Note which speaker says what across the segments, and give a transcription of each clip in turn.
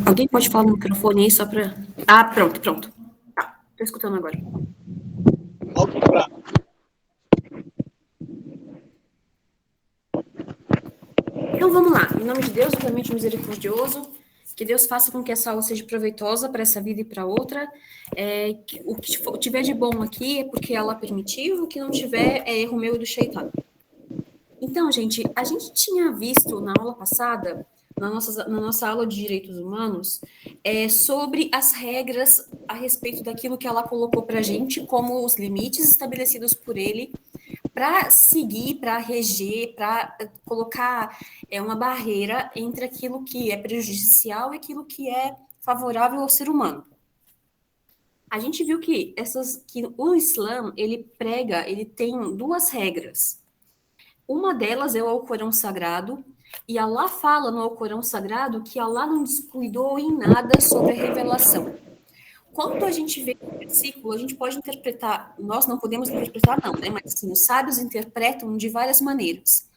Speaker 1: Alguém pode falar no microfone aí só para... Ah, pronto. Tá, tô escutando agora. Então vamos lá. Em nome de Deus, o clemente misericordioso, que Deus faça com que essa aula seja proveitosa para essa vida e para outra. O que tiver de bom aqui é porque ela permitiu, o que não tiver é erro meu e do Shaitan. Então, gente, a gente tinha visto na aula passada, na nossa aula de direitos humanos, sobre as regras a respeito daquilo que ela colocou para a gente como os limites estabelecidos por ele para seguir, para reger, para colocar uma barreira entre aquilo que é prejudicial e aquilo que é favorável ao ser humano. A gente viu que o Islã, ele tem duas regras. Uma delas é o Alcorão Sagrado, e Allah fala no Alcorão Sagrado que Allah não descuidou em nada sobre a revelação. Quando a gente vê o versículo, a gente pode interpretar, nós não podemos interpretar não, né? Mas assim, os sábios interpretam de várias maneiras.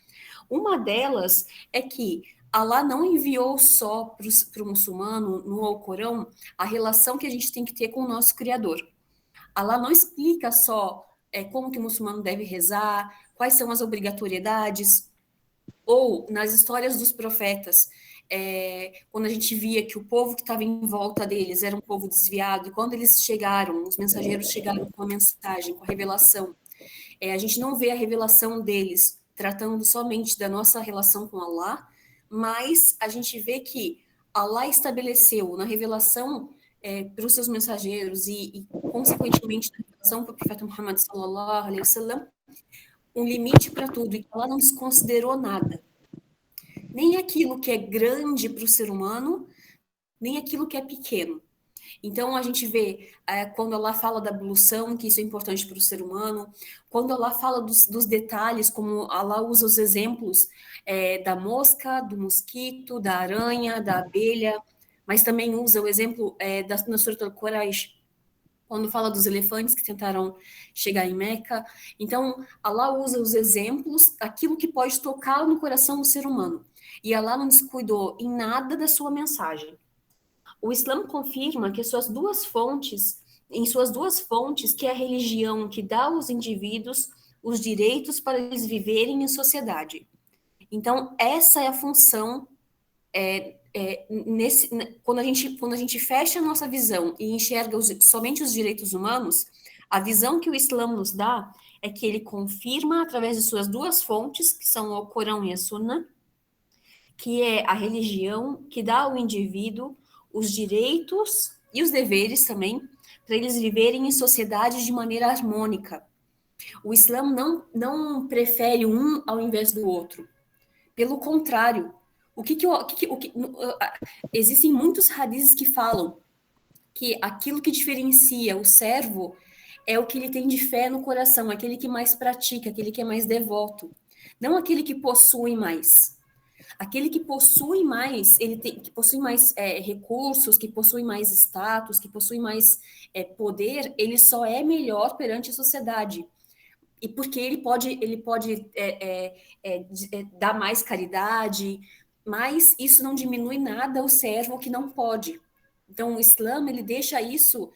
Speaker 1: Uma delas é que Allah não enviou só para o muçulmano, no Alcorão, a relação que a gente tem que ter com o nosso Criador. Allah não explica só como que o muçulmano deve rezar, quais são as obrigatoriedades, ou nas histórias dos profetas, quando a gente via que o povo que estava em volta deles era um povo desviado, e quando eles chegaram, os mensageiros chegaram com a mensagem, com a revelação, a gente não vê a revelação deles tratando somente da nossa relação com Allah, mas a gente vê que Allah estabeleceu na revelação para os seus mensageiros e consequentemente, na revelação para o profeta Muhammad sallallahu alaihi wasallam, um limite para tudo, e Allah não desconsiderou nada. Nem aquilo que é grande para o ser humano, nem aquilo que é pequeno. Então, a gente vê, quando Allah fala da ablução, que isso é importante para o ser humano, quando Allah fala dos detalhes, como Allah usa os exemplos da mosca, do mosquito, da aranha, da abelha, mas também usa o exemplo na Surah Al-Quraysh, quando fala dos elefantes que tentaram chegar em Meca. Então, Allah usa os exemplos, aquilo que pode tocar no coração do ser humano. E Allah não descuidou em nada da sua mensagem. O Islã confirma que em suas duas fontes, que é a religião que dá aos indivíduos os direitos para eles viverem em sociedade. Então, essa é a função quando a gente fecha a nossa visão e enxerga somente os direitos humanos, a visão que o Islã nos dá é que ele confirma, através de suas duas fontes, que são o Corão e a Sunna, que é a religião que dá ao indivíduo os direitos e os deveres também, para eles viverem em sociedade de maneira harmônica. O Islã não prefere um ao invés do outro. Pelo contrário, existem muitos hadiths que falam que aquilo que diferencia o servo é o que ele tem de fé no coração, aquele que mais pratica, aquele que é mais devoto, não aquele que possui mais. Aquele que possui mais, que possui mais recursos, que possui mais status, que possui mais poder, ele só é melhor perante a sociedade. E porque ele pode dar mais caridade, mas isso não diminui nada o servo que não pode. Então, o Islã, ele deixa isso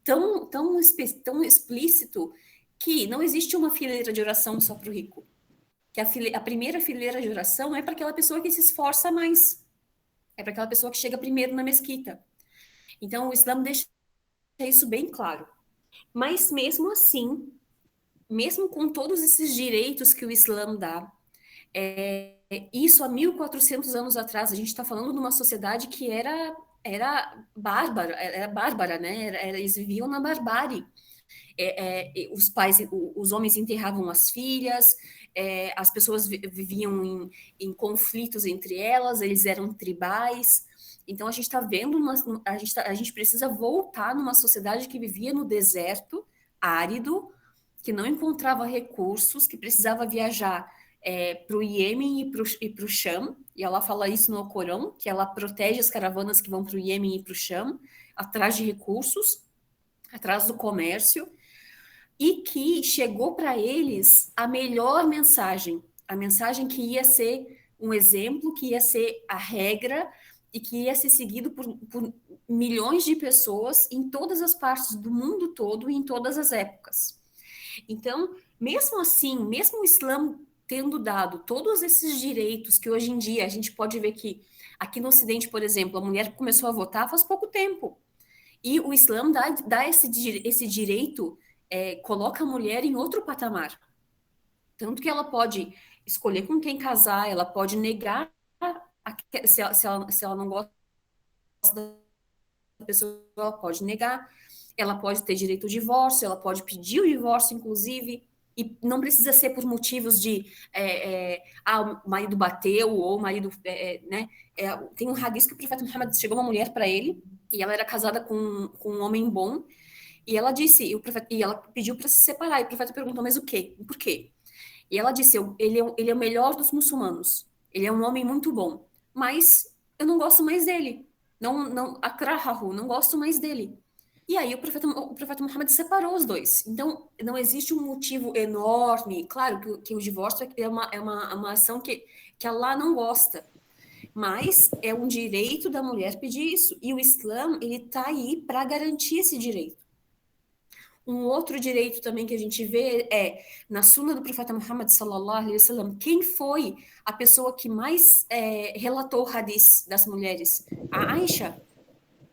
Speaker 1: tão explícito que não existe uma fileira de oração só para o rico. Que a primeira fileira de oração é para aquela pessoa que se esforça mais. É para aquela pessoa que chega primeiro na mesquita. Então, o Islã deixa isso bem claro. Mas, mesmo assim, mesmo com todos esses direitos que o Islã dá, isso há 1.400 anos atrás, a gente está falando de uma sociedade que era bárbara, né? Eles viviam na barbárie. Os homens enterravam as filhas, as pessoas viviam em conflitos entre elas, eles eram tribais. Então a gente está vendo a gente precisa voltar numa sociedade que vivia no deserto, árido, que não encontrava recursos, que precisava viajar para o Iêmen e para o Cham, e ela fala isso no Alcorão, que ela protege as caravanas que vão para o Iêmen e para o Cham, atrás de recursos, atrás do comércio, e que chegou para eles a melhor mensagem, a mensagem que ia ser um exemplo, que ia ser a regra, e que ia ser seguido por milhões de pessoas em todas as partes do mundo todo e em todas as épocas. Então, mesmo assim, mesmo o Islã tendo dado todos esses direitos que hoje em dia a gente pode ver que aqui no Ocidente, por exemplo, a mulher começou a votar faz pouco tempo. E o Islã dá esse direito, coloca a mulher em outro patamar. Tanto que ela pode escolher com quem casar, ela pode negar se ela não gosta da pessoa, ela pode negar, ela pode ter direito ao divórcio, ela pode pedir o divórcio, inclusive, e não precisa ser por motivos de o marido bateu ou o marido, né? Tem um hadith que o profeta Muhammad chegou uma mulher para ele e ela era casada com um homem bom e ela disse, e ela pediu para se separar e o profeta perguntou, mas o quê? Por quê? E ela disse, ele é o melhor dos muçulmanos, ele é um homem muito bom, mas eu não gosto mais dele, não akrahahu, não gosto mais dele. E aí o profeta Muhammad separou os dois. Então, não existe um motivo enorme. Claro que o divórcio é uma ação que Allah não gosta. Mas é um direito da mulher pedir isso. E o Islã, ele está aí para garantir esse direito. Um outro direito também que a gente vê na Sunna do profeta Muhammad sallallahu alaihi wasallam, quem foi a pessoa que mais relatou hadith das mulheres? A Aisha.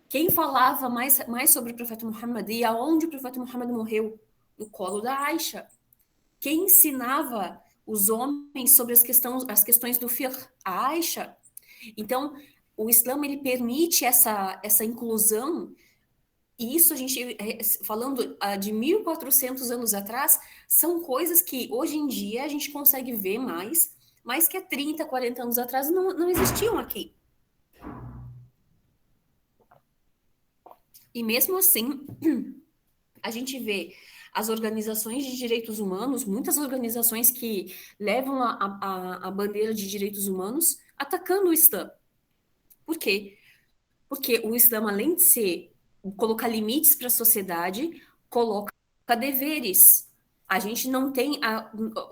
Speaker 1: Quem falava mais sobre o profeta Muhammad e aonde o profeta Muhammad morreu? No colo da Aisha. Quem ensinava os homens sobre as questões do fiqh? A Aisha. Então, o Islã ele permite essa inclusão, e isso a gente, falando de 1400 anos atrás, são coisas que hoje em dia a gente consegue ver mais, mas que há 30, 40 anos atrás não existiam aqui. E mesmo assim, a gente vê as organizações de direitos humanos, muitas organizações que levam a bandeira de direitos humanos, atacando o Islã. Por quê? Porque o Islã, além de colocar limites para a sociedade, coloca deveres. A gente não tem.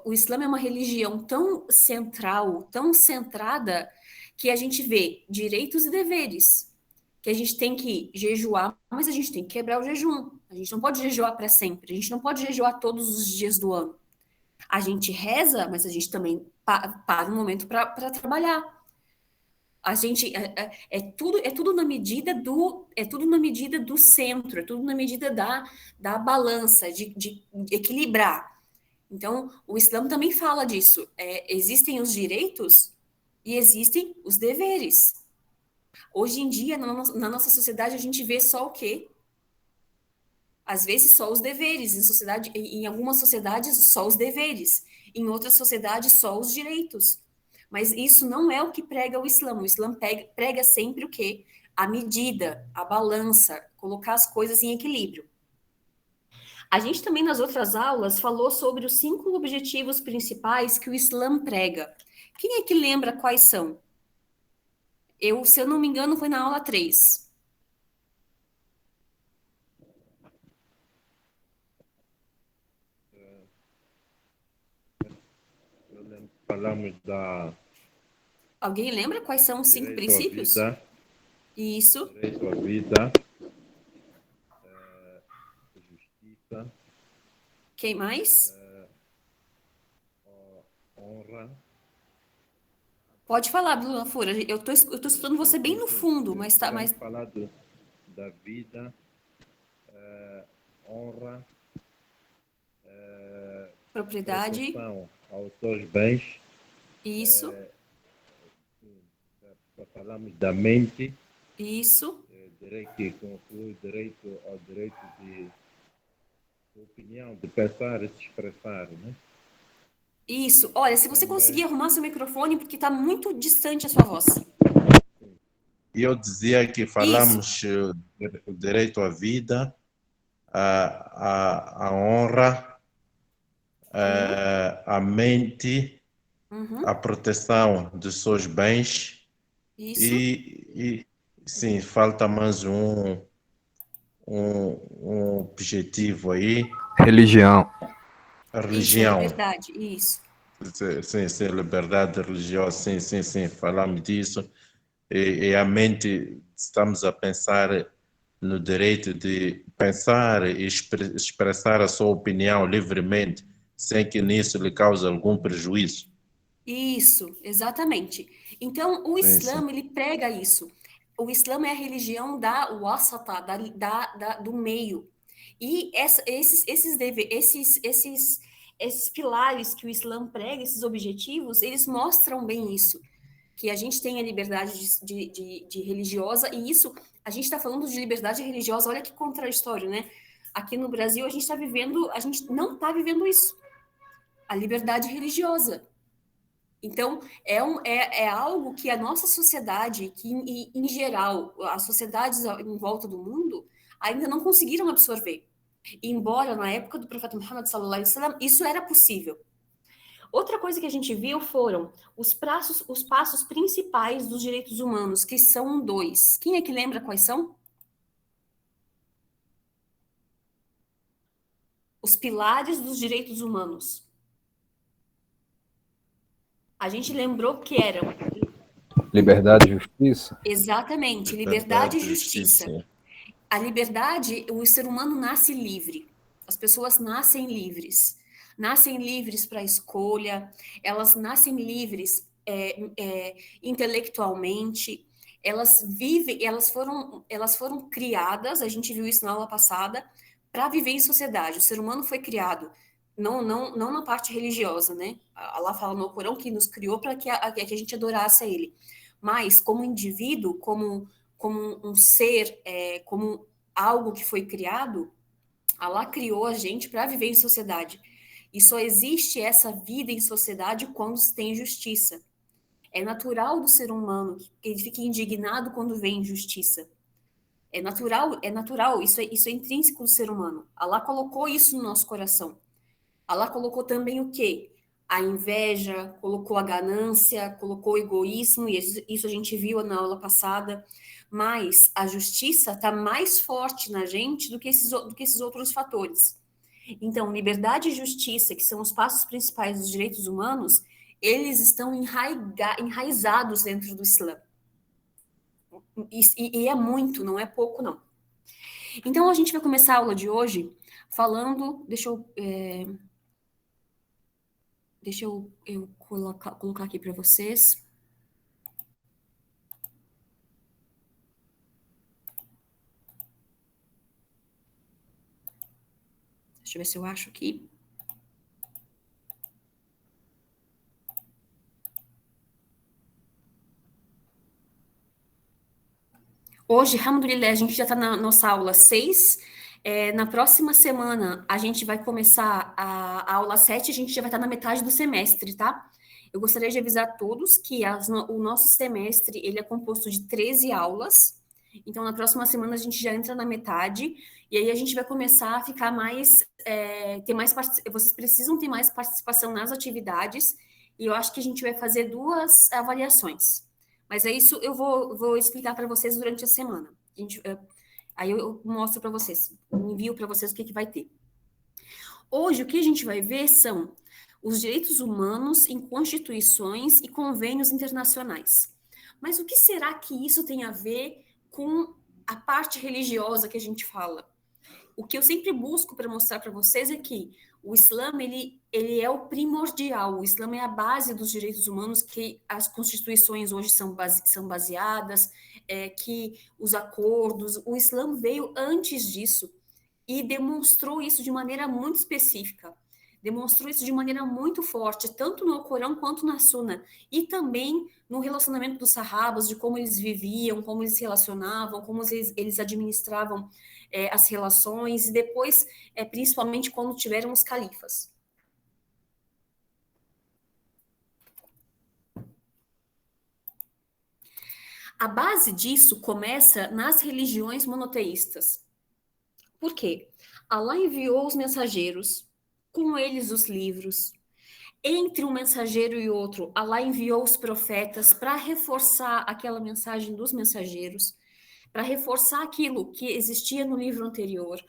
Speaker 1: O Islã é uma religião tão central, tão centrada, que a gente vê direitos e deveres. Que a gente tem que jejuar, mas a gente tem que quebrar o jejum. A gente não pode jejuar para sempre. A gente não pode jejuar todos os dias do ano. A gente reza, mas a gente também para um momento para trabalhar. A gente é tudo na medida do centro, é tudo na medida da balança, de equilibrar. Então, o Islã também fala disso. Existem os direitos e existem os deveres. Hoje em dia, na nossa sociedade, a gente vê só o quê? Às vezes só os deveres. Em algumas sociedades, só os deveres. Em outras sociedades, só os direitos. Mas isso não é o que prega o Islã. O Islã prega sempre o quê? A medida, a balança, colocar as coisas em equilíbrio. A gente também, nas outras aulas, falou sobre os 5 objetivos principais que o Islã prega. Quem é que lembra quais são? Se eu não me engano, foi na aula 3.
Speaker 2: Falamos da
Speaker 1: Alguém lembra quais são os 5
Speaker 2: direito à
Speaker 1: princípios?
Speaker 2: vida,
Speaker 1: Isso.
Speaker 2: direito à vida, justiça,
Speaker 1: Quem mais?
Speaker 2: honra.
Speaker 1: Pode falar, Bruna Fura. Eu tô escutando você bem no fundo, mas tá,
Speaker 2: Vamos
Speaker 1: mas
Speaker 2: falar da vida, honra,
Speaker 1: propriedade,
Speaker 2: proteção aos seus bens.
Speaker 1: isso,
Speaker 2: Falamos da mente,
Speaker 1: isso,
Speaker 2: direito que conclui direito ao direito de opinião, de pensar e se expressar, né?
Speaker 1: isso. Olha, se você
Speaker 2: Também.
Speaker 1: conseguir arrumar seu microfone, porque tá muito distante a sua voz.
Speaker 2: E eu dizia que falamos o direito à vida, a honra, a mente, a proteção dos seus bens.
Speaker 1: Isso.
Speaker 2: E sim, falta mais um objetivo aí.
Speaker 3: Religião.
Speaker 2: A
Speaker 1: Isso, a
Speaker 2: religião.
Speaker 1: liberdade, isso.
Speaker 2: Sim, liberdade religiosa, sim, falamos disso. e a mente, estamos a pensar no direito de pensar e expressar a sua opinião livremente, sem que nisso lhe cause algum prejuízo.
Speaker 1: Isso, exatamente. Então, o
Speaker 2: Sim, sim.
Speaker 1: Islã, ele prega isso. O Islã é a religião da wasata, do meio. E esses pilares que o Islã prega, esses objetivos, eles mostram bem isso. Que a gente tem a liberdade de religiosa, e isso, a gente está falando de liberdade religiosa, olha que contraditório, né? Aqui no Brasil, a gente não está vivendo isso. A liberdade religiosa. Então, é algo que a nossa sociedade, que em geral, as sociedades em volta do mundo, ainda não conseguiram absorver. Embora na época do profeta Muhammad sallallahu alaihi wasallam, isso era possível. Outra coisa que a gente viu foram os passos principais dos direitos humanos, que são dois. Quem é que lembra quais são? Os pilares dos direitos humanos. A gente lembrou que eram
Speaker 3: Liberdade e justiça.
Speaker 1: exatamente liberdade e
Speaker 2: Liberdade,
Speaker 1: justiça.
Speaker 2: justiça.
Speaker 1: A liberdade, o ser humano nasce livre. As pessoas nascem livres. Nascem livres para a escolha, elas nascem livres intelectualmente, elas vivem, elas foram criadas, a gente viu isso na aula passada, para viver em sociedade. O ser humano foi criado, não na parte religiosa, né? Allah fala no Corão que nos criou para que a gente adorasse a Ele. Mas, como indivíduo, como um ser, como algo que foi criado, Allah criou a gente para viver em sociedade. E só existe essa vida em sociedade quando se tem justiça. É natural do ser humano que ele fique indignado quando vê injustiça. É natural, isso é intrínseco do ser humano. Allah colocou isso no nosso coração. Allah colocou também o quê? A inveja, colocou a ganância, colocou o egoísmo, e isso a gente viu na aula passada. Mas a justiça está mais forte na gente do que esses outros fatores. Então, liberdade e justiça, que são os passos principais dos direitos humanos, eles estão enraizados dentro do Islã. E é muito, não é pouco, não. Então, a gente vai começar a aula de hoje falando. Deixa eu colocar aqui para vocês. Deixa eu ver se eu acho aqui. Hoje, alhamdulillah, a gente já está na nossa aula 6. Na próxima semana, a gente vai começar a aula 7, a gente já vai estar na metade do semestre, tá? Eu gostaria de avisar a todos que o nosso semestre, ele é composto de 13 aulas. Então, na próxima semana, a gente já entra na metade. E aí, a gente vai começar a ficar mais... vocês precisam ter mais participação nas atividades. E eu acho que a gente vai fazer 2 avaliações. Mas é isso, eu vou explicar para vocês durante a semana. Aí eu mostro para vocês, envio para vocês o que vai ter. Hoje, o que a gente vai ver são os direitos humanos em constituições e convênios internacionais. Mas o que será que isso tem a ver com a parte religiosa que a gente fala? O que eu sempre busco para mostrar para vocês é que o Islã, ele é o primordial, o Islã é a base dos direitos humanos, que as constituições hoje são baseadas, que os acordos, o Islã veio antes disso e demonstrou isso de maneira muito específica, demonstrou isso de maneira muito forte, tanto no Corão quanto na Suna, e também no relacionamento dos sahabas, de como eles viviam, como eles se relacionavam, como eles administravam as relações, e depois, principalmente quando tiveram os califas. A base disso começa nas religiões monoteístas. Por quê? Allah enviou os mensageiros, com eles os livros. Entre um mensageiro e outro, Allah enviou os profetas para reforçar aquela mensagem dos mensageiros, para reforçar aquilo que existia no livro anterior,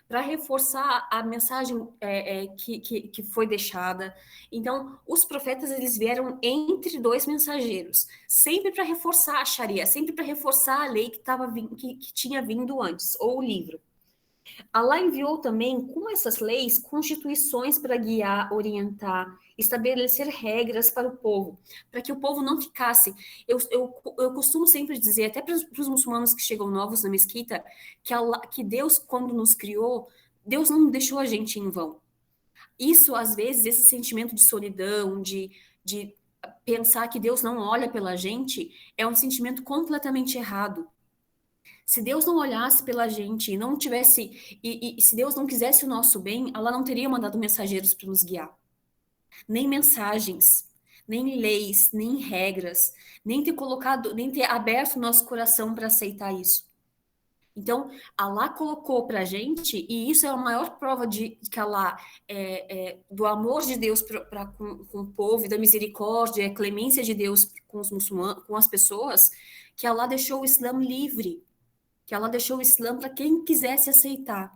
Speaker 1: para reforçar a mensagem que foi deixada. Então, os profetas, eles vieram entre dois mensageiros, sempre para reforçar a Sharia, sempre para reforçar a lei que tinha vindo antes, ou o livro. Allah enviou também, com essas leis, constituições para guiar, orientar, estabelecer regras para o povo, para que o povo não ficasse. Eu costumo sempre dizer, até para os muçulmanos que chegam novos na mesquita, que Deus, quando nos criou, Deus não deixou a gente em vão. Isso, às vezes, esse sentimento de solidão, de pensar que Deus não olha pela gente, é um sentimento completamente errado. Se Deus não olhasse pela gente e não tivesse, e se Deus não quisesse o nosso bem, Allah não teria mandado mensageiros para nos guiar. Nem mensagens, nem leis, nem regras, nem ter aberto o nosso coração para aceitar isso. Então, Allah colocou para a gente, e isso é a maior prova de que Allah, do amor de Deus com o povo, e da misericórdia, a clemência de Deus com os muçulmanos, com as pessoas, que Allah deixou o Islã livre, que Allah deixou o Islã para quem quisesse aceitar.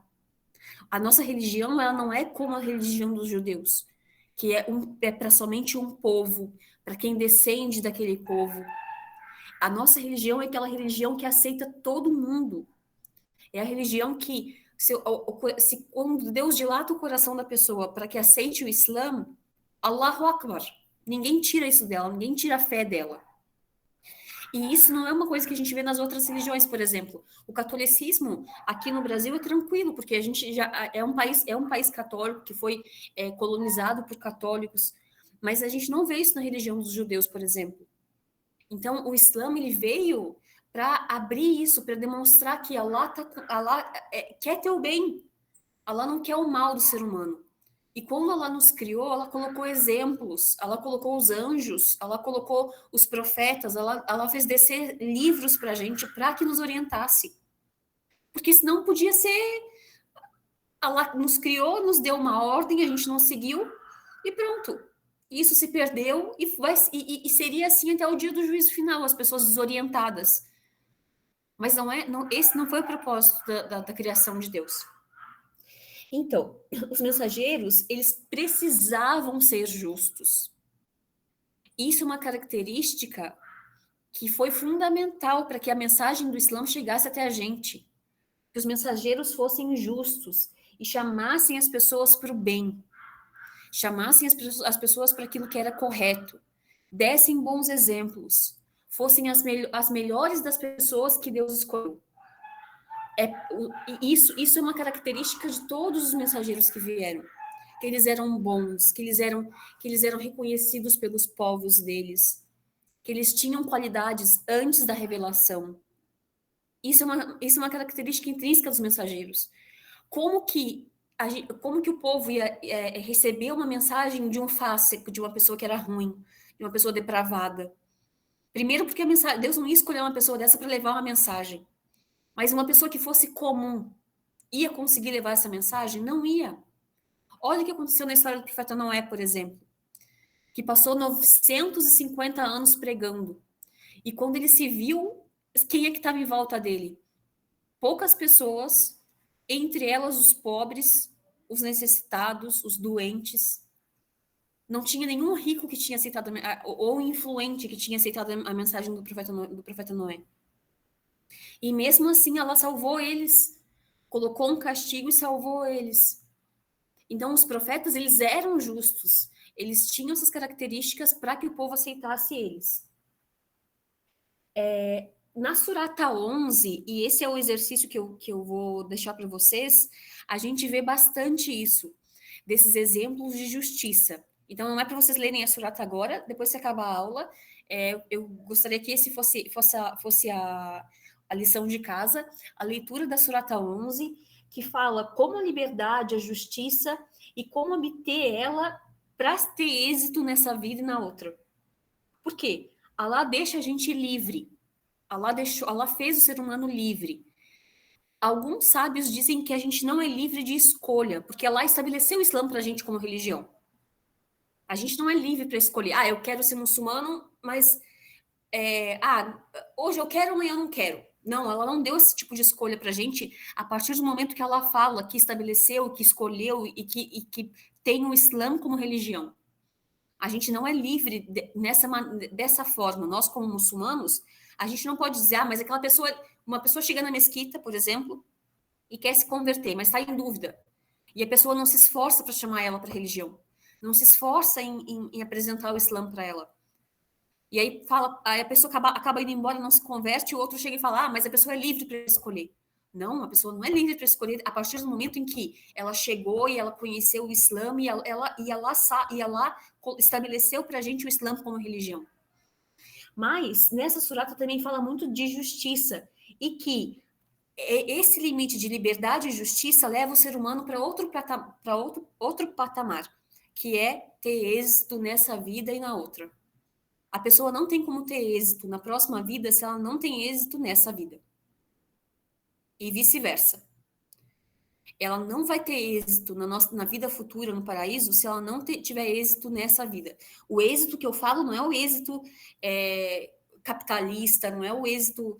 Speaker 1: A nossa religião, ela não é como a religião dos judeus, que é para somente um povo, para quem descende daquele povo. A nossa religião é aquela religião que aceita todo mundo. É a religião que, quando Deus dilata o coração da pessoa para que aceite o Islã, Allahu Akbar. Ninguém tira isso dela, ninguém tira a fé dela. E isso não é uma coisa que a gente vê nas outras religiões, por exemplo. O catolicismo aqui no Brasil é tranquilo, porque a gente já é um país católico que foi colonizado por católicos, mas a gente não vê isso na religião dos judeus, por exemplo. Então, o Islã, ele veio para abrir isso, para demonstrar que Allah quer teu bem. Allah não quer o mal do ser humano. E quando Allah nos criou, ela colocou exemplos, ela colocou os anjos, ela colocou os profetas, ela fez descer livros para a gente, para que nos orientasse. Porque senão podia ser... Allah nos criou, nos deu uma ordem, a gente não seguiu, e pronto. Isso se perdeu, e seria assim até o dia do juízo final, as pessoas desorientadas. Mas esse não foi o propósito da criação de Deus. Então, os mensageiros, eles precisavam ser justos. Isso é uma característica que foi fundamental para que a mensagem do Islã chegasse até a gente. Que os mensageiros fossem justos e chamassem as pessoas para o bem. Chamassem as pessoas para aquilo que era correto. Dessem bons exemplos. Fossem as melhores das pessoas que Deus escolheu. Isso é uma característica de todos os mensageiros que vieram, que eles eram bons, que eles eram reconhecidos pelos povos deles, que eles tinham qualidades antes da revelação. Isso é uma característica intrínseca dos mensageiros. Como que o povo ia receber uma mensagem de um fásico, de uma pessoa que era ruim, de uma pessoa depravada? Primeiro porque Deus não ia escolher uma pessoa dessa para levar uma mensagem. Mas uma pessoa que fosse comum ia conseguir levar essa mensagem? Não ia. Olha o que aconteceu na história do profeta Noé, por exemplo, que passou 950 anos pregando. E quando ele se viu, quem é que estava em volta dele? Poucas pessoas, entre elas os pobres, os necessitados, os doentes. Não tinha nenhum rico que tinha aceitado, ou influente que tinha aceitado a mensagem do profeta Noé. E mesmo assim, ela salvou eles, colocou um castigo e salvou eles. Então, os profetas, eles eram justos, eles tinham essas características para que o povo aceitasse eles. Na Surata 11, e esse é o exercício que eu vou deixar para vocês, a gente vê bastante isso, desses exemplos de justiça. Então, não é para vocês lerem a Surata agora, depois que acabar a aula, eu gostaria que esse fosse a lição de casa, a leitura da Surata 11, que fala como a liberdade, a justiça e como obter ela para ter êxito nessa vida e na outra. Por quê? Allah deixa a gente livre. Allah fez o ser humano livre. Alguns sábios dizem que a gente não é livre de escolha, porque Allah estabeleceu o Islã para a gente como religião. A gente não é livre para escolher. Eu quero ser muçulmano, mas hoje eu quero, amanhã eu não quero. Não, ela não deu esse tipo de escolha para a gente a partir do momento que ela fala, que estabeleceu, que escolheu e que tem o Islã como religião. A gente não é livre dessa forma. Nós, como muçulmanos, a gente não pode dizer, mas aquela pessoa, uma pessoa chega na mesquita, por exemplo, e quer se converter, mas está em dúvida. E a pessoa não se esforça para chamar ela para a religião. Não se esforça em apresentar o Islã para ela. E aí a pessoa acaba indo embora, não se converte, e o outro chega e fala, mas a pessoa é livre para escolher. Não, a pessoa não é livre para escolher a partir do momento em que ela chegou e ela conheceu o Islã e ela estabeleceu para a gente o Islã como religião. Mas nessa surata também fala muito de justiça e que esse limite de liberdade e justiça leva o ser humano para outro patamar, que é ter êxito nessa vida e na outra. A pessoa não tem como ter êxito na próxima vida se ela não tem êxito nessa vida. E vice-versa. Ela não vai ter êxito na vida futura, no paraíso, se ela não tiver êxito nessa vida. O êxito que eu falo não é o êxito capitalista, não é o êxito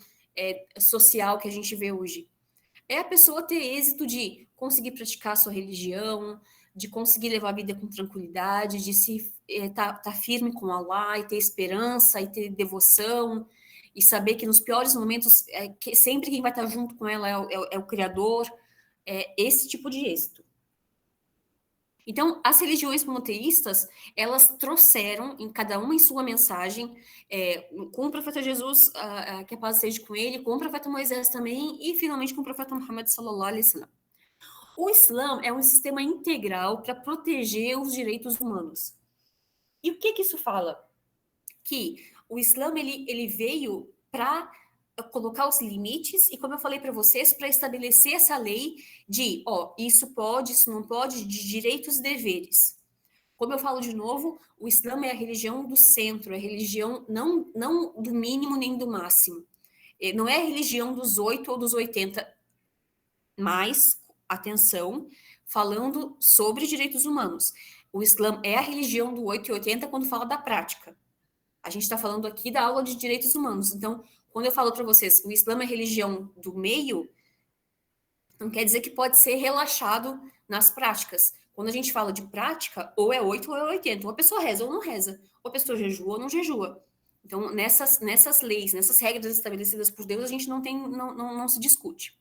Speaker 1: social que a gente vê hoje. É a pessoa ter êxito de conseguir praticar a sua religião, de conseguir levar a vida com tranquilidade, de se tá firme com Allah e ter esperança e ter devoção e saber que nos piores momentos sempre quem vai estar junto com ela é o Criador, esse tipo de êxito. Então, as religiões monoteístas, elas trouxeram, em cada uma em sua mensagem, com o profeta Jesus, que a paz seja com ele, com o profeta Moisés também, e finalmente com o profeta Muhammad sallallahu alaihi wasallam. O Islã é um sistema integral para proteger os direitos humanos. E o que isso fala? Que o Islã ele veio para colocar os limites e, como eu falei para vocês, para estabelecer essa lei de, isso pode, isso não pode, de direitos e deveres. Como eu falo de novo, o Islã é a religião do centro, é a religião não do mínimo nem do máximo. Não é a religião dos 8 ou dos 80, mas, atenção, falando sobre direitos humanos. O Islã é a religião do 8 e 80 quando fala da prática. A gente está falando aqui da aula de direitos humanos. Então, quando eu falo para vocês, o Islã é a religião do meio, não quer dizer que pode ser relaxado nas práticas. Quando a gente fala de prática, ou é 8 ou é 80. Ou a pessoa reza ou não reza. Ou a pessoa jejua ou não jejua. Então, nessas leis, nessas regras estabelecidas por Deus, a gente não se discute.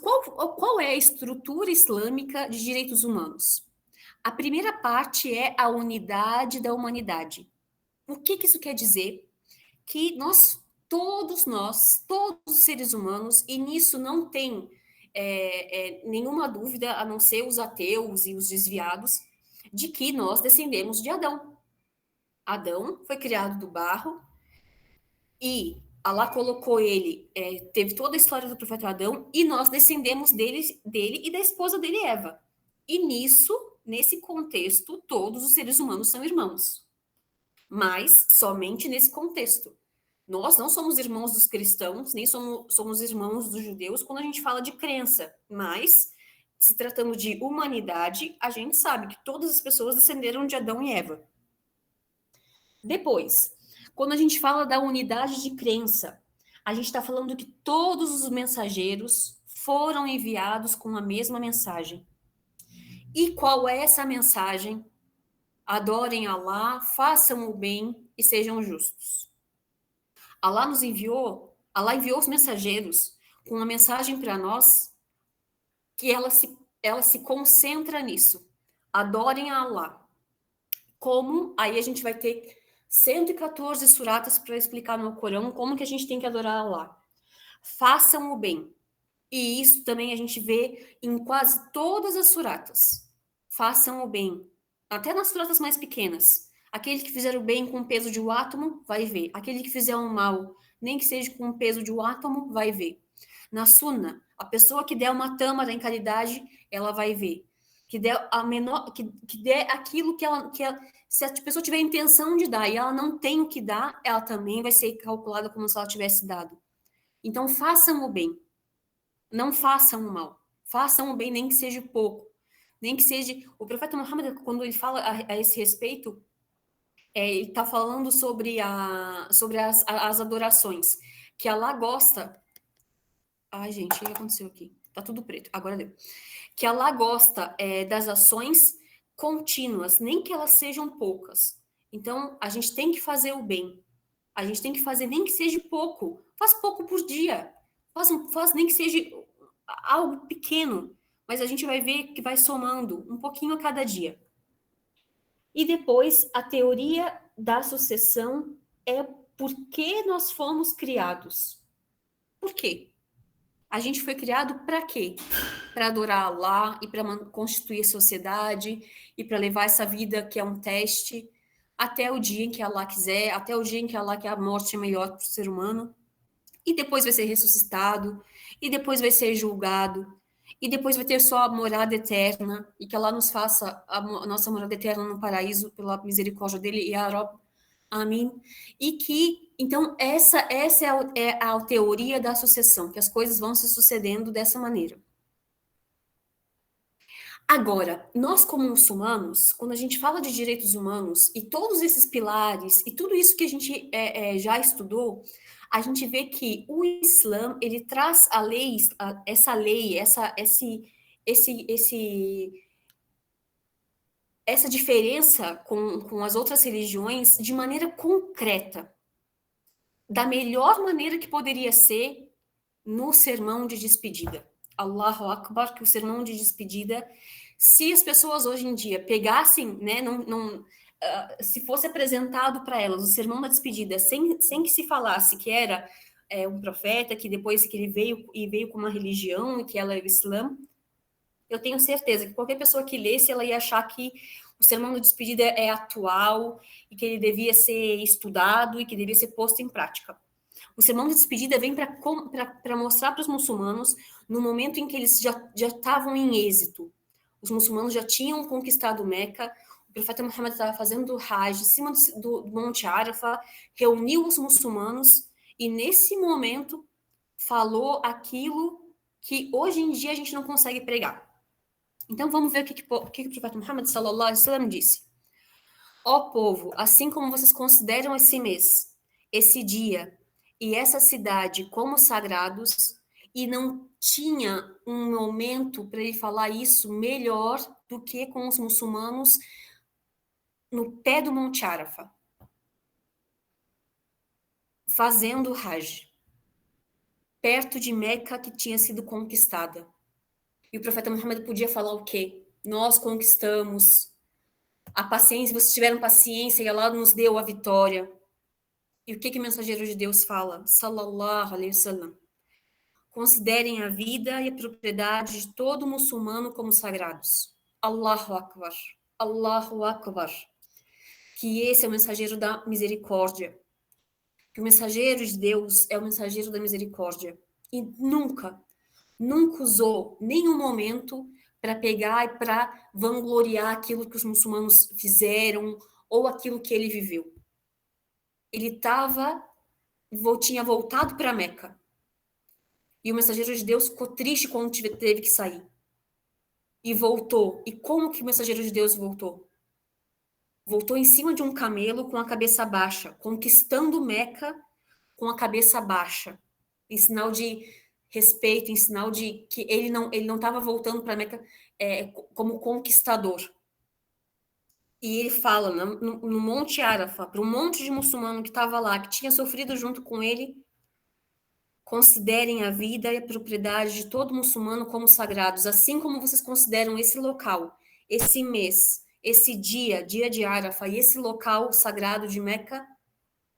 Speaker 1: Qual é a estrutura islâmica de direitos humanos? A primeira parte é a unidade da humanidade. O que isso quer dizer? Que todos os seres humanos, e nisso não tem nenhuma dúvida, a não ser os ateus e os desviados, de que nós descendemos de Adão. Adão foi criado do barro e Allah colocou ele, teve toda a história do profeta Adão, e nós descendemos dele e da esposa dele, Eva. E nesse contexto, todos os seres humanos são irmãos. Mas somente nesse contexto. Nós não somos irmãos dos cristãos, nem somos irmãos dos judeus quando a gente fala de crença. Mas, se tratando de humanidade, a gente sabe que todas as pessoas descenderam de Adão e Eva. Depois, quando a gente fala da unidade de crença, a gente está falando que todos os mensageiros foram enviados com a mesma mensagem. E qual é essa mensagem? Adorem Allah, façam o bem e sejam justos. Allah enviou os mensageiros com uma mensagem para nós que ela se concentra nisso. Adorem a Allah. Como? Aí a gente vai ter 114 suratas para explicar no Corão como que a gente tem que adorar a Allah. Façam o bem. E isso também a gente vê em quase todas as suratas. Façam o bem. Até nas suratas mais pequenas. Aquele que fizer o bem com o peso de um átomo, vai ver. Aquele que fizer o mal, nem que seja com o peso de um átomo, vai ver. Na Sunna, a pessoa que der uma tâmara em caridade, ela vai ver. Que der a menor, que der aquilo que ela, se a pessoa tiver a intenção de dar e ela não tem o que dar, ela também vai ser calculada como se ela tivesse dado. Então, façam o bem. Não façam o mal. Façam o bem, nem que seja pouco. Nem que seja... O profeta Muhammad, quando ele fala a esse respeito, ele está falando sobre as adorações. que Allah gosta. Ai, gente, o que aconteceu aqui? Tá tudo preto, agora deu. Que Allah gosta das ações contínuas, nem que elas sejam poucas. Então, a gente tem que fazer o bem. A gente tem que fazer nem que seja pouco. Faz pouco por dia. Faz nem que seja algo pequeno. Mas a gente vai ver que vai somando um pouquinho a cada dia. E depois, a teoria da sucessão é por que nós fomos criados. Por quê? A gente foi criado para quê? Para adorar Allah e para constituir a sociedade e para levar essa vida que é um teste até o dia em que Allah quiser, até o dia em que Allah quer a morte é melhor para o ser humano. E depois vai ser ressuscitado, e depois vai ser julgado, e depois vai ter só a morada eterna, e que Allah nos faça a nossa morada eterna no paraíso, pela misericórdia dele, e a Rob, amém. E que, então, essa é a teoria da sucessão, que as coisas vão se sucedendo dessa maneira. Agora, nós como muçulmanos, quando a gente fala de direitos humanos, e todos esses pilares, e tudo isso que a gente já estudou, a gente vê que o Islã, ele traz essa diferença com as outras religiões de maneira concreta, da melhor maneira que poderia ser no sermão de despedida. Allahu Akbar, que o sermão de despedida, se as pessoas hoje em dia pegassem, né, se fosse apresentado para elas o sermão da despedida, sem que se falasse que era um profeta, que depois que ele veio com uma religião, e que ela é o Islã, eu tenho certeza que qualquer pessoa que lesse, ela ia achar que o sermão da despedida é atual, e que ele devia ser estudado, e que devia ser posto em prática. O sermão de despedida vem para mostrar para os muçulmanos, no momento em que eles já estavam em êxito. Os muçulmanos já tinham conquistado Meca, o profeta Muhammad estava fazendo o Hajj em cima do Monte Arafah, reuniu os muçulmanos e, nesse momento, falou aquilo que hoje em dia a gente não consegue pregar. Então, vamos ver o que o profeta Muhammad sallallahu alaihi wasallam disse. Ó povo, assim como vocês consideram esse mês, esse dia e essa cidade como sagrados, e não tinha um momento para ele falar isso melhor do que com os muçulmanos no pé do Monte Arafah, fazendo o Hajj, perto de Meca que tinha sido conquistada. E o profeta Muhammad podia falar o quê? Nós conquistamos a paciência, vocês tiveram paciência e Allah nos deu a vitória. E o que o mensageiro de Deus fala? Sallallahu alaihi wasallam. Considerem a vida e a propriedade de todo muçulmano como sagrados. Allahu Akbar. Allahu Akbar. Que esse é o mensageiro da misericórdia. Que o mensageiro de Deus é o mensageiro da misericórdia. E nunca usou nenhum momento para pegar e para vangloriar aquilo que os muçulmanos fizeram ou aquilo que ele viveu. Ele tinha voltado para Meca. E o mensageiro de Deus ficou triste quando teve que sair. E voltou. E como que o mensageiro de Deus voltou? Voltou em cima de um camelo com a cabeça baixa, conquistando Meca com a cabeça baixa, em sinal de respeito, em sinal de que ele não estava voltando para Meca como conquistador. E ele fala no Monte Arafah, para um monte de muçulmano que estava lá, que tinha sofrido junto com ele: considerem a vida e a propriedade de todo muçulmano como sagrados, assim como vocês consideram esse local, esse mês, esse dia de Arafah, e esse local sagrado de Meca,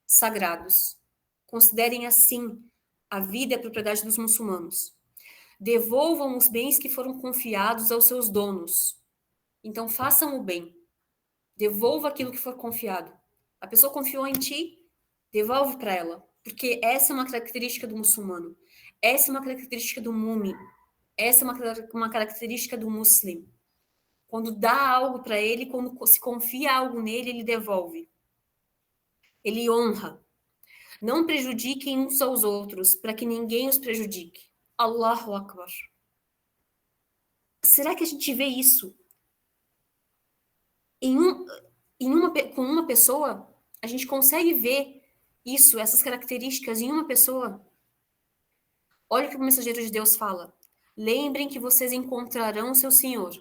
Speaker 1: sagrados. Considerem assim a vida e a propriedade dos muçulmanos. Devolvam os bens que foram confiados aos seus donos. Então, façam o bem. Devolva aquilo que for confiado. A pessoa confiou em ti, devolve para ela. Porque essa é uma característica do muçulmano. Essa é uma característica do mu'min. Essa é uma característica do muslim. Quando dá algo para ele, quando se confia algo nele, ele devolve. Ele honra. Não prejudiquem uns aos outros, para que ninguém os prejudique. Allahu Akbar. Será que a gente vê isso com uma pessoa? A gente consegue ver isso, essas características em uma pessoa? Olha o que o mensageiro de Deus fala. Lembrem que vocês encontrarão o seu Senhor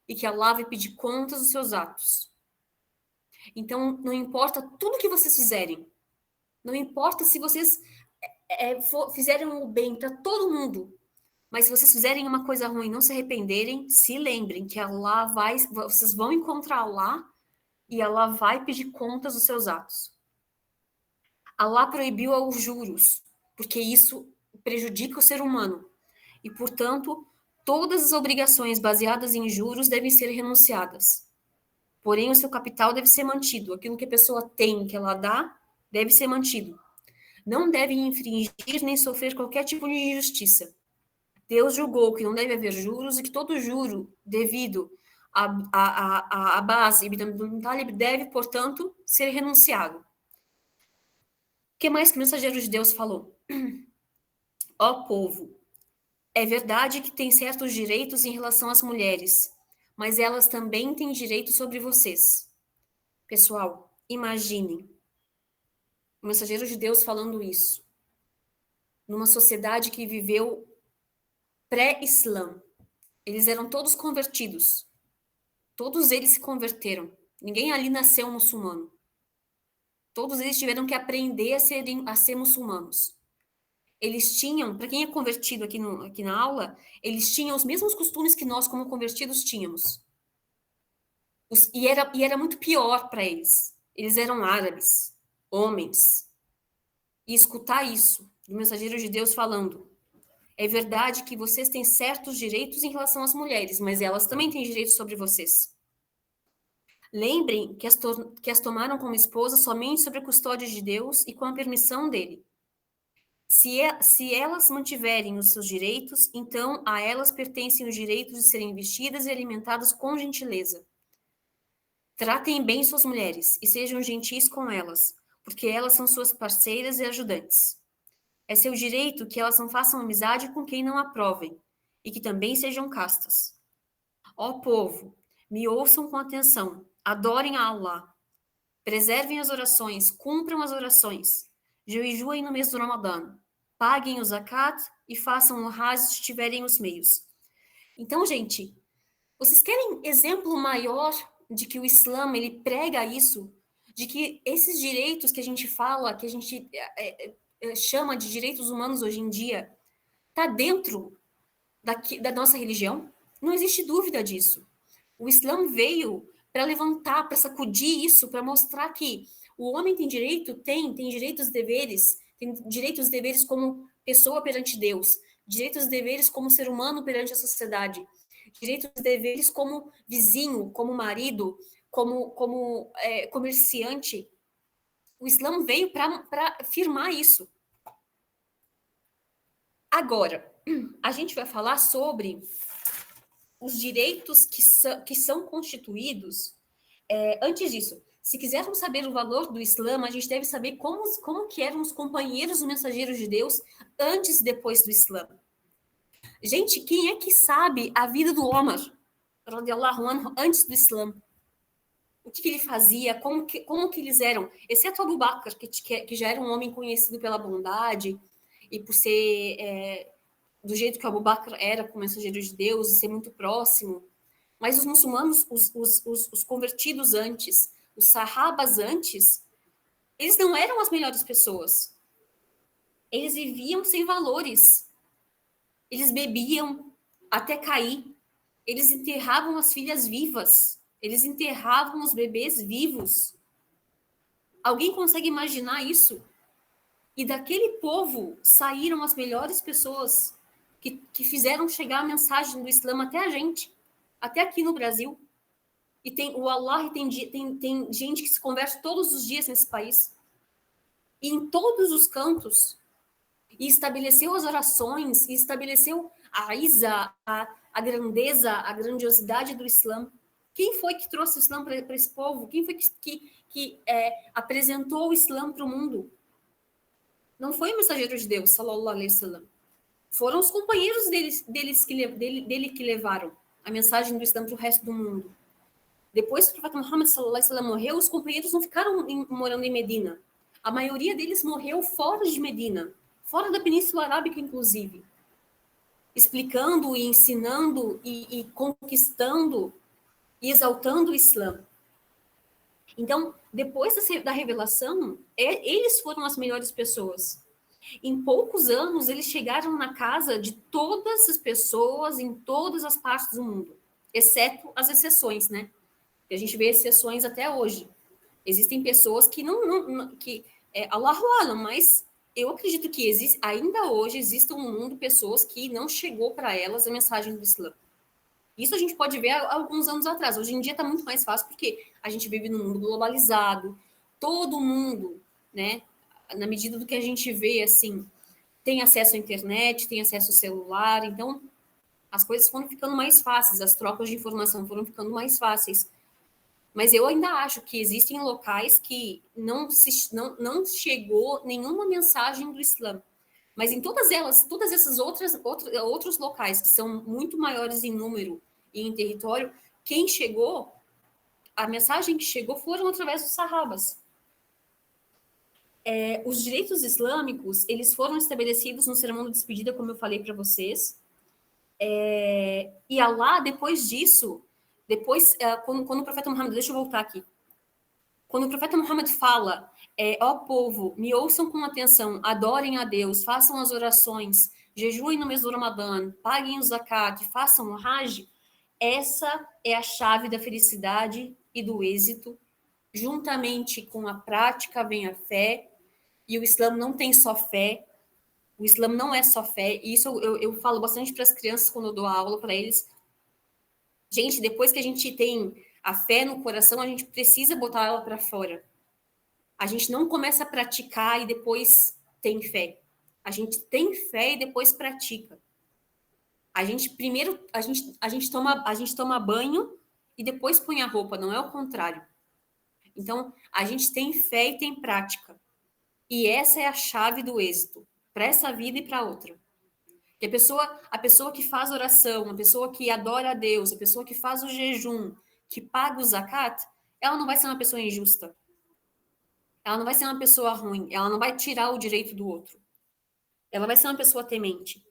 Speaker 1: e que Allah vai pedir contas dos seus atos. Então, não importa tudo que vocês fizerem, não importa se vocês fizerem o bem para todo mundo, mas se vocês fizerem uma coisa ruim e não se arrependerem, se lembrem que vocês vão encontrar Allah e Allah vai pedir contas dos seus atos. Allah proibiu os juros, porque isso prejudica o ser humano. E, portanto, todas as obrigações baseadas em juros devem ser renunciadas. Porém, o seu capital deve ser mantido. Aquilo que a pessoa tem, que ela dá, deve ser mantido. Não devem infringir nem sofrer qualquer tipo de injustiça. Deus julgou que não deve haver juros e que todo juro devido à base Ibn Abdul Talib deve, portanto, ser renunciado. O que mais que o mensageiro de Deus falou? Ó povo, é verdade que tem certos direitos em relação às mulheres, mas elas também têm direitos sobre vocês. Pessoal, imaginem o mensageiro de Deus falando isso numa sociedade que viveu pré-Islã. Eles eram todos convertidos. Todos eles se converteram. Ninguém ali nasceu muçulmano. Todos eles tiveram que aprender a ser muçulmanos. Eles tinham, para quem é convertido aqui na aula, eles tinham os mesmos costumes que nós, como convertidos, tínhamos. E era muito pior para eles. Eles eram árabes, homens. E escutar isso, do mensageiro de Deus falando, é verdade que vocês têm certos direitos em relação às mulheres, mas elas também têm direitos sobre vocês. Lembrem que as tomaram como esposa somente sob a custódia de Deus e com a permissão dele. Se elas mantiverem os seus direitos, então a elas pertencem os direitos de serem vestidas e alimentadas com gentileza. Tratem bem suas mulheres e sejam gentis com elas, porque elas são suas parceiras e ajudantes. É seu direito que elas não façam amizade com quem não aprovem, e que também sejam castas. Ó povo, me ouçam com atenção, adorem a Allah, preservem as orações, cumpram as orações, jejuem no mês do Ramadã, paguem o zakat e façam o hajj se tiverem os meios. Então, gente, vocês querem exemplo maior de que o Islã, ele prega isso? De que esses direitos que a gente fala, que a gente chama de direitos humanos hoje em dia, está dentro da nossa religião? Não existe dúvida disso. O Islã veio para levantar, para sacudir isso, para mostrar que o homem tem direito, tem direitos e deveres, tem direitos e deveres como pessoa perante Deus, direitos e deveres como ser humano perante a sociedade, direitos e deveres como vizinho, como marido, como comerciante. O Islã veio para afirmar isso. Agora, a gente vai falar sobre os direitos que são constituídos. Antes disso, se quisermos saber o valor do Islã, a gente deve saber como que eram os companheiros dos mensageiros de Deus antes e depois do Islã. Gente, quem é que sabe a vida do Omar, radiallahu anhu, antes do Islã? O que ele fazia, como que eles eram, exceto Abu Bakr, que já era um homem conhecido pela bondade e por ser do jeito que Abu Bakr era com o mensageiro de Deus, e ser muito próximo. Mas os muçulmanos, os convertidos antes, os sahabas antes, eles não eram as melhores pessoas. Eles viviam sem valores. Eles bebiam até cair. Eles enterravam as filhas vivas. Eles enterravam os bebês vivos. Alguém consegue imaginar isso? E daquele povo saíram as melhores pessoas que fizeram chegar a mensagem do Islã até a gente, até aqui no Brasil. E o Allah tem gente que se converte todos os dias nesse país. E em todos os cantos. E estabeleceu as orações, e estabeleceu a Isa, a grandeza, a grandiosidade do Islã. Quem foi que trouxe o Islã para esse povo? Quem foi que apresentou o Islã para o mundo? Não foi o mensageiro de Deus, sallallahu alaihi wasallam. Foram os companheiros dele que levaram a mensagem do Islã para o resto do mundo. Depois que o profeta Muhammad sallallahu alaihi wasallam morreu, os companheiros não ficaram morando em Medina. A maioria deles morreu fora de Medina, fora da Península Arábica, inclusive. explicando e ensinando e conquistando e exaltando o Islã. Então, depois da revelação, eles foram as melhores pessoas. Em poucos anos, eles chegaram na casa de todas as pessoas em todas as partes do mundo, exceto as exceções, né? E a gente vê exceções até hoje. Existem pessoas que Allahu Alam, mas eu acredito que ainda hoje existam no mundo pessoas que não chegou para elas a mensagem do Islã. Isso a gente pode ver há alguns anos atrás. Hoje em dia está muito mais fácil porque a gente vive num mundo globalizado, todo mundo, né, na medida do que a gente vê, assim, tem acesso à internet, tem acesso ao celular, então as coisas foram ficando mais fáceis, as trocas de informação foram ficando mais fáceis. Mas eu ainda acho que existem locais que não chegou nenhuma mensagem do Islã. Mas em todas esses outros locais que são muito maiores em número e em território, a mensagem que chegou foram através dos sarrabas. Os direitos islâmicos, eles foram estabelecidos no sermão de despedida, como eu falei para vocês. E Allah, depois disso, quando o profeta Muhammad, deixa eu voltar aqui. Quando o profeta Muhammad fala, ó povo, me ouçam com atenção, adorem a Deus, façam as orações, jejuem no mês do Ramadã, paguem o zakat, façam o hajj, essa é a chave da felicidade e do êxito. Juntamente com a prática vem a fé, e o Islã não tem só fé, o Islã não é só fé, e isso eu falo bastante para as crianças quando eu dou aula para eles. Gente, depois que a gente tem a fé no coração, a gente precisa botar ela para fora. A gente não começa a praticar e depois tem fé. A gente tem fé e depois pratica. A gente primeiro a gente toma banho e depois põe a roupa, não é o contrário. Então, a gente tem fé e tem prática. E essa é a chave do êxito, para essa vida e para outra. E a pessoa que faz oração, a pessoa que adora a Deus, a pessoa que faz o jejum, que paga o zakat, ela não vai ser uma pessoa injusta. Ela não vai ser uma pessoa ruim, ela não vai tirar o direito do outro. Ela vai ser uma pessoa temente.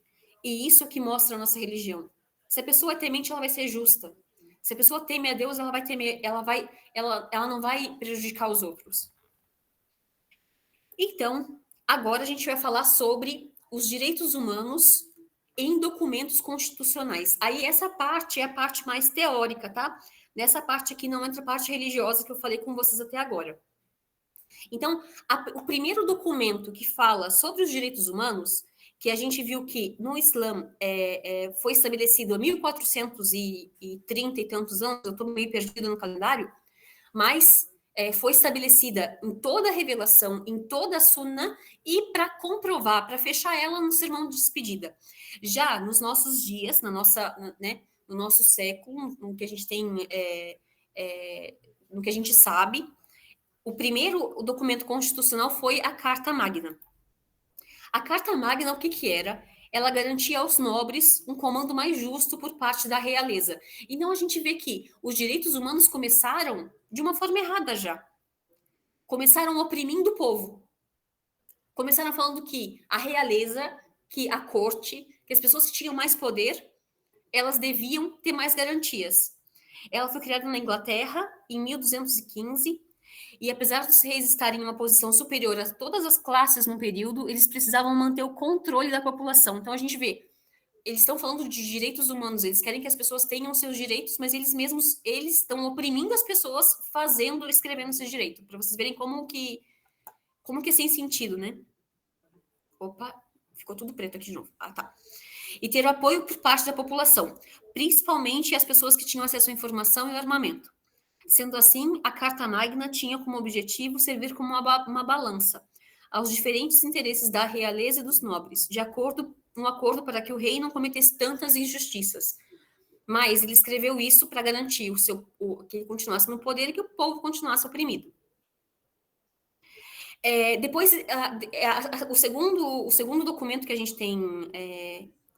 Speaker 1: E isso é que mostra a nossa religião. Se a pessoa é temente, ela vai ser justa. Se a pessoa teme a Deus, ela vai temer, ela não vai prejudicar os outros. Então, agora a gente vai falar sobre os direitos humanos em documentos constitucionais. Aí essa parte é a parte mais teórica, tá? Nessa parte aqui não entra a parte religiosa que eu falei com vocês até agora. Então, o primeiro documento que fala sobre os direitos humanos, que a gente viu que no Islã foi estabelecido há 1430 e tantos anos, eu estou meio perdida no calendário, mas foi estabelecida em toda a revelação, em toda a Sunna, e para comprovar, para fechar ela no sermão de despedida. Já nos nossos dias, no nosso século, no que a gente tem, no que a gente sabe, o primeiro documento constitucional foi a Carta Magna. A Carta Magna, o que era? Ela garantia aos nobres um comando mais justo por parte da realeza. Então, a gente vê que os direitos humanos começaram de uma forma errada já. Começaram oprimindo o povo. Começaram falando que a realeza, que a corte, que as pessoas que tinham mais poder, elas deviam ter mais garantias. Ela foi criada na Inglaterra em 1215, e apesar dos reis estarem em uma posição superior a todas as classes no período, eles precisavam manter o controle da população. Então a gente vê, eles estão falando de direitos humanos, eles querem que as pessoas tenham seus direitos, mas eles estão oprimindo as pessoas escrevendo esses direitos, para vocês verem como que é sem sentido, né? Opa, ficou tudo preto aqui de novo. Ah, tá. E ter o apoio por parte da população, principalmente as pessoas que tinham acesso à informação e armamento. Sendo assim, a Carta Magna tinha como objetivo servir como uma balança aos diferentes interesses da realeza e dos nobres, um acordo para que o rei não cometesse tantas injustiças. Mas ele escreveu isso para garantir que ele continuasse no poder e que o povo continuasse oprimido. Depois, o segundo documento que a gente tem,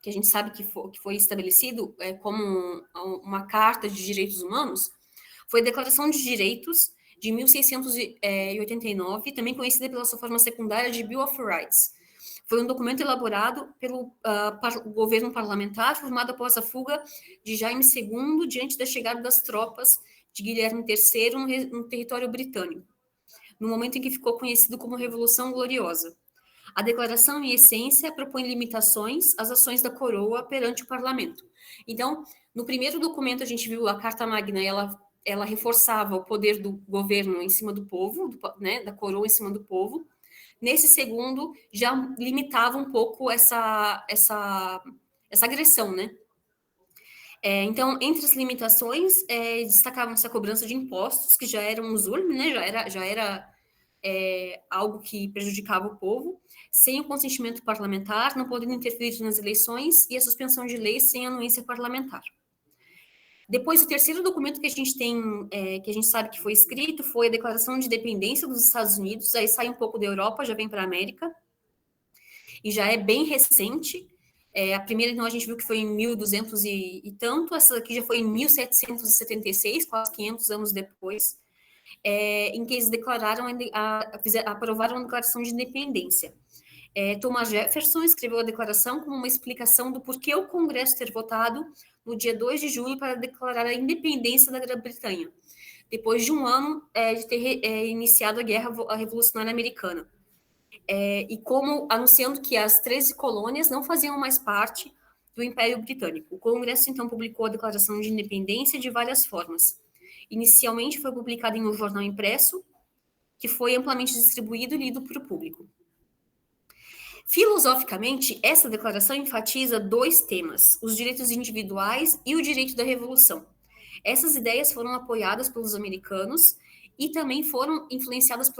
Speaker 1: que a gente sabe que foi estabelecido como uma carta de direitos humanos, foi a Declaração de Direitos de 1689, também conhecida pela sua forma secundária de Bill of Rights. Foi um documento elaborado pelo governo parlamentar, formado após a fuga de Jaime II, diante da chegada das tropas de Guilherme III no território britânico, no momento em que ficou conhecido como Revolução Gloriosa. A declaração, em essência, propõe limitações às ações da coroa perante o parlamento. Então, no primeiro documento, a gente viu a Carta Magna, ela reforçava o poder do governo em cima do povo, né, da coroa em cima do povo. Nesse segundo, já limitava um pouco essa agressão, né? Então, entre as limitações, destacavam-se a cobrança de impostos, que já era um zulme, né? Já era algo que prejudicava o povo, sem o consentimento parlamentar, não podendo interferir nas eleições, e a suspensão de leis sem anuência parlamentar. Depois, o terceiro documento que a gente tem, que a gente sabe que foi escrito, foi a Declaração de Independência dos Estados Unidos. Aí sai um pouco da Europa, já vem para a América, e já é bem recente. A primeira, então, a gente viu que foi em 1200 e tanto, essa aqui já foi em 1776, quase 500 anos depois, em que eles declararam, aprovaram a Declaração de Independência. Thomas Jefferson escreveu a declaração como uma explicação do porquê o Congresso ter votado no dia 2 de julho para declarar a independência da Grã-Bretanha, depois de um ano de ter iniciado a Revolucionária Americana. E como anunciando que as 13 colônias não faziam mais parte do Império Britânico. O Congresso, então, publicou a Declaração de Independência de várias formas. Inicialmente foi publicada em um jornal impresso, que foi amplamente distribuído e lido para o público. Filosoficamente, essa declaração enfatiza dois temas, os direitos individuais e o direito da revolução. Essas ideias foram apoiadas pelos americanos e também foram influenciadas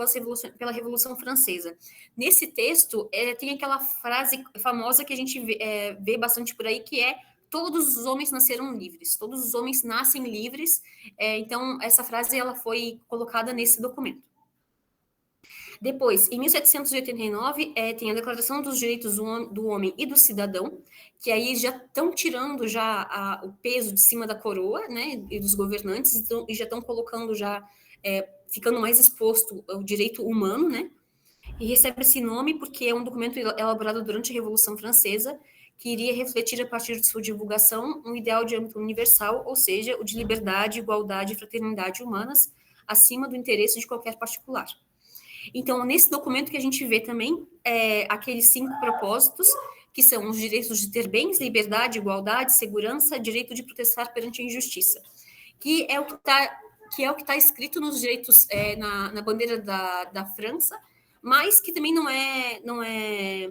Speaker 1: pela Revolução Francesa. Nesse texto, tem aquela frase famosa que a gente vê bastante por aí, que é: todos os homens nasceram livres, todos os homens nascem livres. Então, essa frase ela foi colocada nesse documento. Depois, em 1789, tem a Declaração dos Direitos do Homem e do Cidadão, que aí já estão tirando já o peso de cima da coroa, né, e dos governantes, e já estão colocando já, ficando mais exposto ao direito humano, né, e recebe esse nome porque é um documento elaborado durante a Revolução Francesa, que iria refletir, a partir de sua divulgação, um ideal de âmbito universal, ou seja, o de liberdade, igualdade e fraternidade humanas, acima do interesse de qualquer particular. Então, nesse documento que a gente vê também aqueles 5 propósitos, que são os direitos de ter bens, liberdade, igualdade, segurança, direito de protestar perante a injustiça, que é o que está escrito nos direitos na bandeira da França, mas que também não é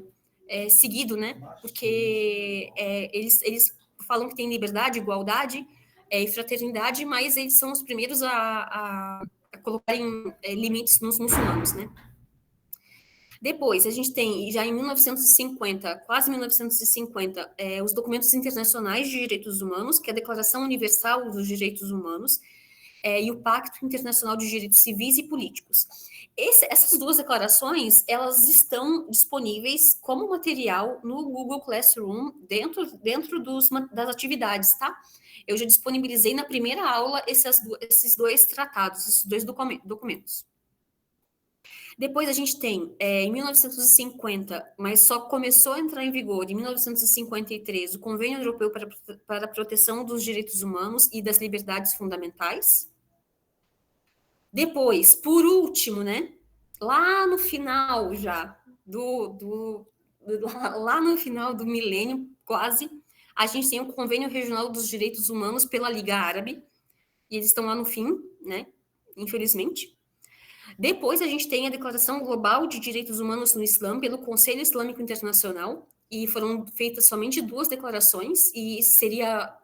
Speaker 1: seguido, né? Porque eles falam que tem liberdade, igualdade e fraternidade, mas eles são os primeiros a colocarem limites nos muçulmanos, né? Depois, a gente tem, já em 1950, quase 1950, os documentos internacionais de direitos humanos, que é a Declaração Universal dos Direitos Humanos, e o Pacto Internacional de Direitos Civis e Políticos. Essas duas declarações, elas estão disponíveis como material no Google Classroom, dentro das atividades, tá? Eu já disponibilizei na primeira aula esses dois tratados, esses dois documentos. Depois a gente tem, em 1950, mas só começou a entrar em vigor em 1953, o Convênio Europeu para a Proteção dos Direitos Humanos e das Liberdades Fundamentais. Depois, por último, né, lá no final já, lá no final do milênio, quase, a gente tem o Convênio Regional dos Direitos Humanos pela Liga Árabe, e eles estão lá no fim, né, infelizmente. Depois a gente tem a Declaração Global de Direitos Humanos no Islã pelo Conselho Islâmico Internacional, e foram feitas somente 2 declarações, e seria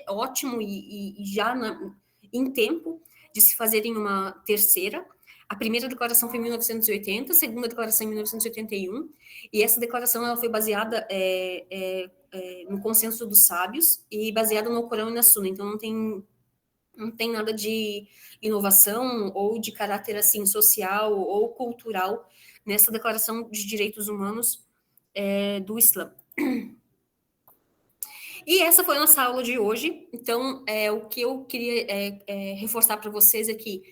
Speaker 1: ótimo e já em tempo de se fazerem uma terceira. A primeira declaração foi em 1980, a segunda declaração em 1981, e essa declaração ela foi baseada no consenso dos sábios e baseada no Corão e na Suna, então não tem nada de inovação ou de caráter assim social ou cultural nessa Declaração de Direitos Humanos do Islã. E essa foi a nossa aula de hoje. Então, o que eu queria reforçar para vocês aqui,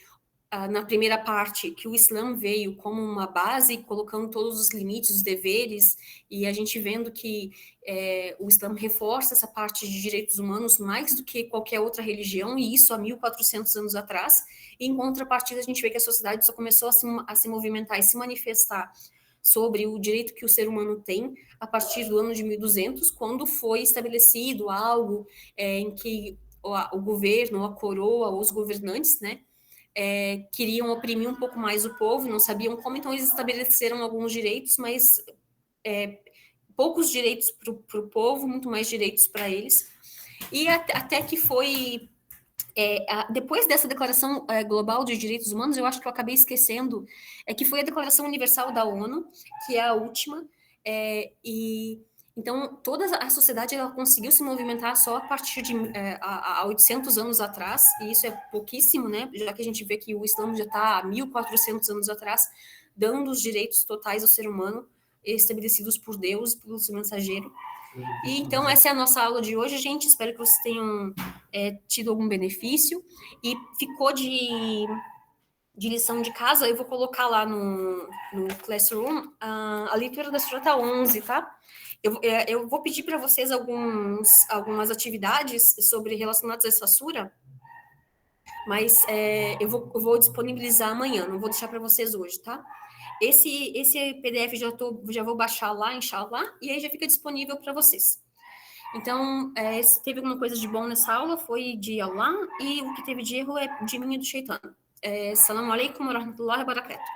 Speaker 1: na primeira parte, que o Islã veio como uma base, colocando todos os limites, os deveres, e a gente vendo que o Islã reforça essa parte de direitos humanos mais do que qualquer outra religião, e isso há 1400 anos atrás. E, em contrapartida, a gente vê que a sociedade só começou a se movimentar e se manifestar sobre o direito que o ser humano tem a partir do ano de 1200, quando foi estabelecido algo em que o governo, a coroa, os governantes, né, queriam oprimir um pouco mais o povo, não sabiam como, então eles estabeleceram alguns direitos, mas poucos direitos para o povo, muito mais direitos para eles. E até que foi... depois dessa Declaração Global de Direitos Humanos, eu acho que eu acabei esquecendo, que foi a Declaração Universal da ONU, que é a última, e então toda a sociedade ela conseguiu se movimentar só a partir de há 800 anos atrás, e isso é pouquíssimo, né, já que a gente vê que o Islã já está há 1400 anos atrás, dando os direitos totais ao ser humano, estabelecidos por Deus, pelo seu mensageiro. E então essa é a nossa aula de hoje, gente. Espero que vocês tenham tido algum benefício. E ficou de lição de casa, eu vou colocar lá no Classroom a leitura da Surata 11, tá? Eu vou pedir para vocês algumas atividades relacionadas a essa sura, mas eu vou disponibilizar amanhã, não vou deixar para vocês hoje, tá? Esse PDF já vou baixar lá, inshallah, e aí já fica disponível para vocês. Então, se teve alguma coisa de bom nessa aula, foi de Allah, e o que teve de erro é de mim e do Shaitan. Assalamu alaikum wa rahmatullahi wa barakatuh.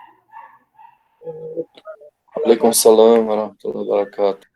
Speaker 4: Alaikum salam wa rahmatullahi wa barakatuh.